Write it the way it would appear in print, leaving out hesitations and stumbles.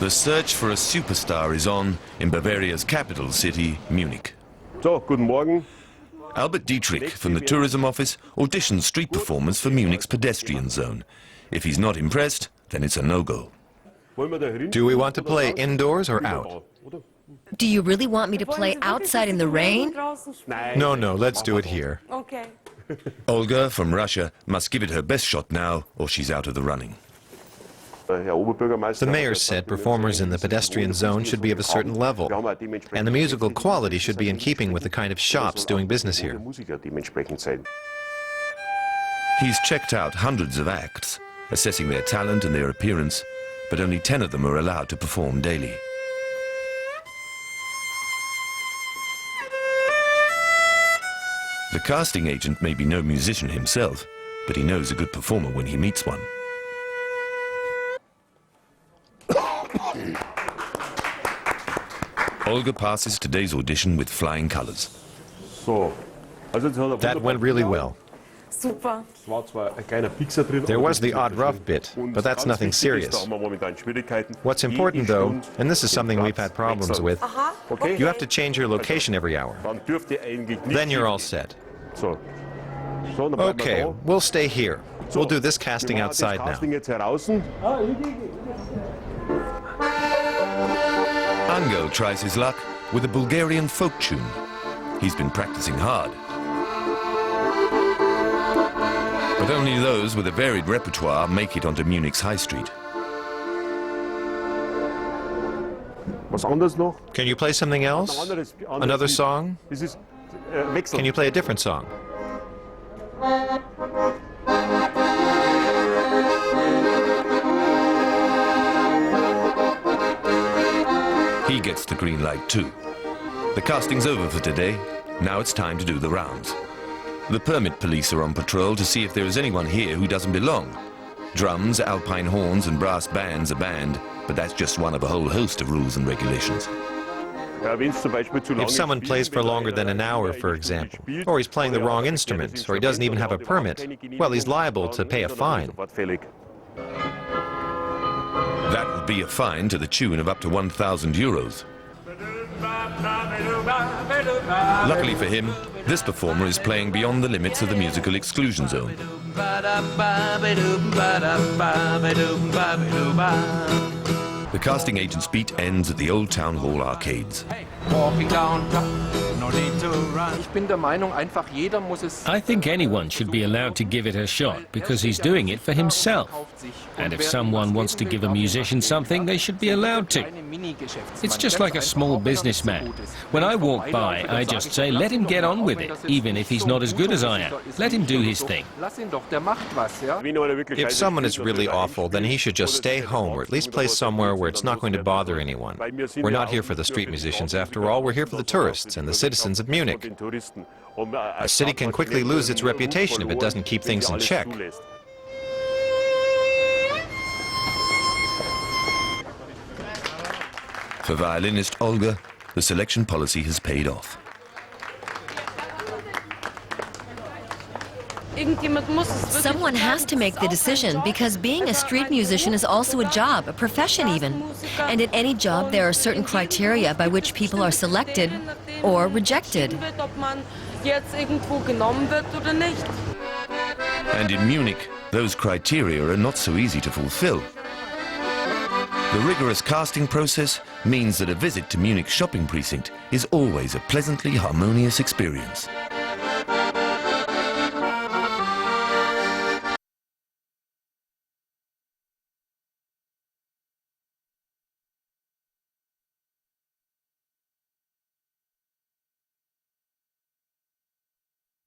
The search for a superstar is on in Bavaria's capital city, Munich. So, guten Morgen. Albert Dietrich from the tourism office auditions street performers for Munich's pedestrian zone. If he's not impressed, then it's a no-go. Do we want to play indoors or out? Do you really want me to play outside in the rain? No, let's do it here. Okay. Olga from Russia must give it her best shot now, or she's out of the running. The mayor said performers in the pedestrian zone should be of a certain level, and the musical quality should be in keeping with the kind of shops doing business here. He's checked out hundreds of acts, assessing their talent and their appearance, but only 10 of them are allowed to perform daily. The casting agent may be no musician himself, but he knows a good performer when he meets one. Olga passes today's audition with flying colors. That went really well. Super. There was the odd rough bit, but that's nothing serious. What's important though, and this is something we've had problems with, you have to change your location every hour. Then you're all set. Okay, we'll stay here. We'll do this casting outside now. Angel tries his luck with a Bulgarian folk tune. He's been practicing hard. But only those with a varied repertoire make it onto Munich's high street. Can you play something else? Another song? Can you play a different song? He gets the green light too. The casting's over for today. Now it's time to do the rounds. The permit police are on patrol to see if there is anyone here who doesn't belong. Drums, alpine horns and brass bands are banned, but that's just one of a whole host of rules and regulations. If someone plays for longer than an hour, for example, or he's playing the wrong instrument, or he doesn't even have a permit, well, he's liable to pay a fine. That would be a fine to the tune of up to 1,000 euros. Luckily for him, this performer is playing beyond the limits of the musical exclusion zone. The casting agent's beat ends at the Old Town Hall arcades. I think anyone should be allowed to give it a shot because he's doing it for himself. And if someone wants to give a musician something, they should be allowed to. It's just like a small businessman. When I walk by, I just say, let him get on with it, even if he's not as good as I am. Let him do his thing. If someone is really awful, then he should just stay home or at least play somewhere where it's not going to bother anyone. We're not here for the street musicians after all, we're here for the tourists and the citizens of Munich. A city can quickly lose its reputation if it doesn't keep things in check. For violinist Olga, the selection policy has paid off. Someone has to make the decision because being a street musician is also a job, a profession even. And in any job there are certain criteria by which people are selected or rejected. And in Munich, those criteria are not so easy to fulfill. The rigorous casting process means that a visit to Munich's shopping precinct is always a pleasantly harmonious experience.